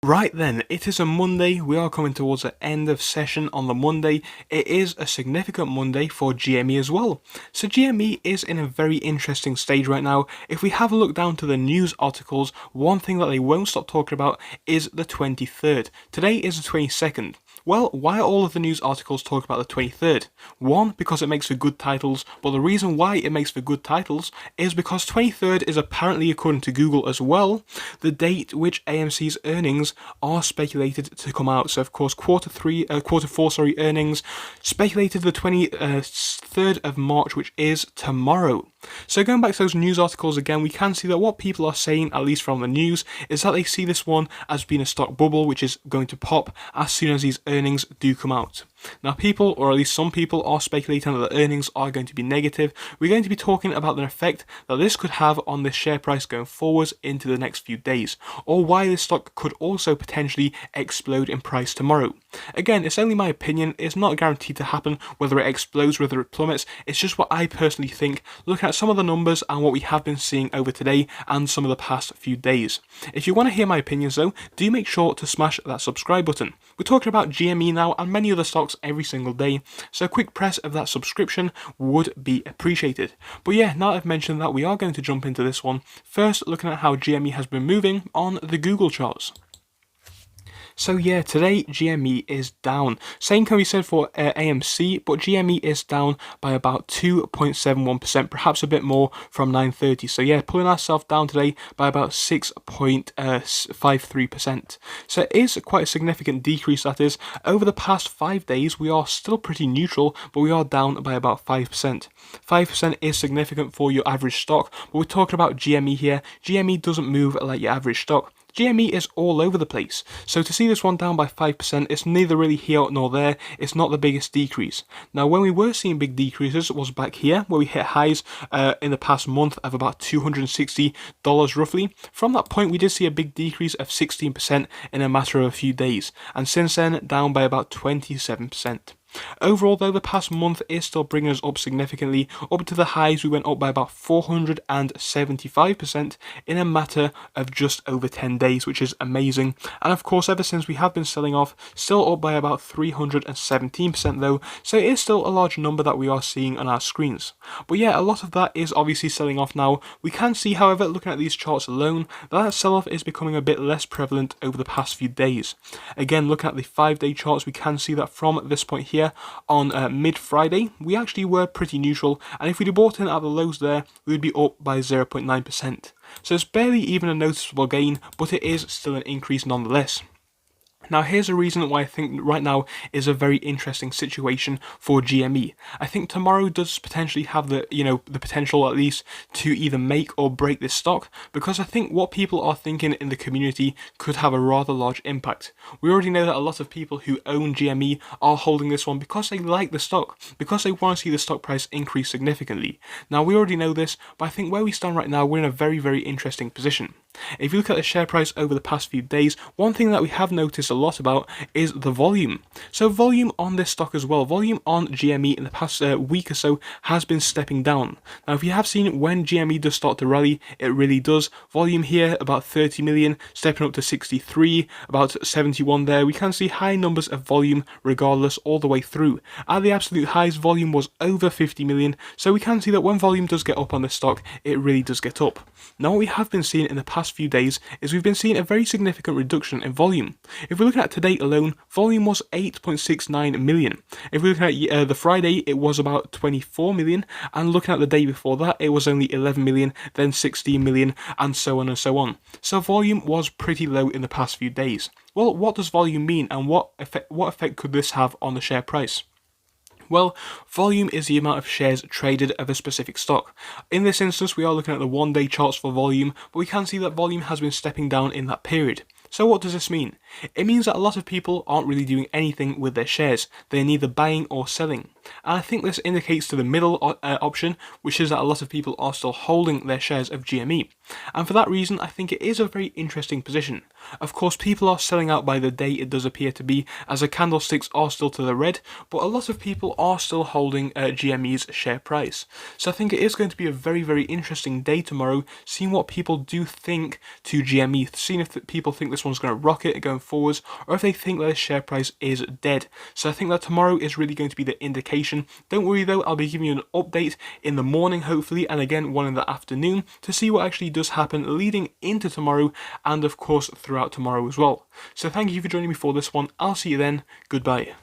Right then, it is a Monday. We are coming towards the end of session on the Monday. It is a significant Monday for GME as well. So GME is in a very interesting stage right now. If we have a look down to the news articles, one thing that they won't stop talking about is the 23rd. Today is the 22nd. Well, why are all of the news articles talking about the 23rd? One, because it makes for good titles, but the reason why it makes for good titles is because 23rd is apparently, according to Google as well, the date which AMC's earnings are speculated to come out. So of course, quarter four, earnings speculated the 23rd of March, which is tomorrow. So going back to those news articles again, we can see that what people are saying, at least from the news, is that they see this one as being a stock bubble, which is going to pop as soon as these earnings do come out. Now people, or at least some people, are speculating that the earnings are going to be negative. We're going to be talking about the effect that this could have on the share price going forwards into the next few days, or why this stock could also potentially explode in price tomorrow. Again, it's only my opinion, it's not guaranteed to happen, whether it explodes, whether it plummets, it's just what I personally think, looking at some of the numbers and what we have been seeing over today and some of the past few days. If you want to hear my opinions though, do make sure to smash that subscribe button. We're talking about GME now and many other stocks every single day, so a quick press of that subscription would be appreciated. But yeah, now that I've mentioned that, we are going to jump into this one. First, looking at how GME has been moving on the Google charts. So yeah, today GME is down. Same can be said for AMC, but GME is down by about 2.71%, perhaps a bit more from 930. So yeah, pulling ourselves down today by about 6.53%. So it is quite a significant decrease, that is. Over the past 5 days, we are still pretty neutral, but we are down by about 5%. 5% is significant for your average stock, but we're talking about GME here. GME doesn't move like your average stock. GME is all over the place, so to see this one down by 5%, it's neither really here nor there, it's not the biggest decrease. Now when we were seeing big decreases was back here, where we hit highs in the past month of about $260 roughly. From that point we did see a big decrease of 16% in a matter of a few days, and since then down by about 27%. Overall though, the past month is still bringing us up significantly. Up to the highs we went up by about 475% in a matter of just over 10 days, which is amazing. And of course, ever since we have been selling off, still up by about 317% though, so it is still a large number that we are seeing on our screens. But yeah, a lot of that is obviously selling off now. We can see, however, looking at these charts alone, that sell-off is becoming a bit less prevalent over the past few days. Again, looking at the 5-day charts, we can see that from this point here, on mid-Friday, we actually were pretty neutral, and if we'd bought in at the lows there, we would be up by 0.9%. So it's barely even a noticeable gain, but it is still an increase nonetheless. Now here's a reason why I think right now is a very interesting situation for GME. I think tomorrow does potentially have the potential at least to either make or break this stock, because I think what people are thinking in the community could have a rather large impact. We already know that a lot of people who own GME are holding this one because they like the stock, because they want to see the stock price increase significantly. Now we already know this, but I think where we stand right now, we're in a very, very interesting position. If you look at the share price over the past few days, one thing that we have noticed a lot about is the volume. So volume on this stock as well, volume on GME in the past week or so has been stepping down. Now if you have seen, when GME does start to rally, it really does. Volume here about 30 million, stepping up to 63, about 71 there. We can see high numbers of volume regardless all the way through. At the absolute highs, volume was over 50 million, so we can see that when volume does get up on this stock, it really does get up. Now what we have been seeing in the past few days is we've been seeing a very significant reduction in volume. If we're looking at today alone, volume was 8.69 million. If we're looking at the Friday, it was about 24 million, and looking at the day before that, it was only 11 million, then 16 million, and so on and so on. So volume was pretty low in the past few days. Well, what does volume mean, and what effect could this have on the share price? Well, volume is the amount of shares traded of a specific stock. In this instance, we are looking at the 1-day charts for volume, but we can see that volume has been stepping down in that period. So what does this mean? It means that a lot of people aren't really doing anything with their shares. They're neither buying or selling. And I think this indicates to the middle option, which is that a lot of people are still holding their shares of GME. And for that reason, I think it is a very interesting position. Of course, people are selling out by the day, it does appear to be, as the candlesticks are still to the red, but a lot of people are still holding GME's share price. So I think it is going to be a very, very interesting day tomorrow, seeing what people do think to GME, seeing if people think this one's going to rocket going forwards, or if they think that the share price is dead. So I think that tomorrow is really going to be the indication. Don't worry though, I'll be giving you an update in the morning hopefully, and again one in the afternoon, to see what actually does happen leading into tomorrow, and of course throughout tomorrow as well. So thank you for joining me for this one. I'll see you then. Goodbye.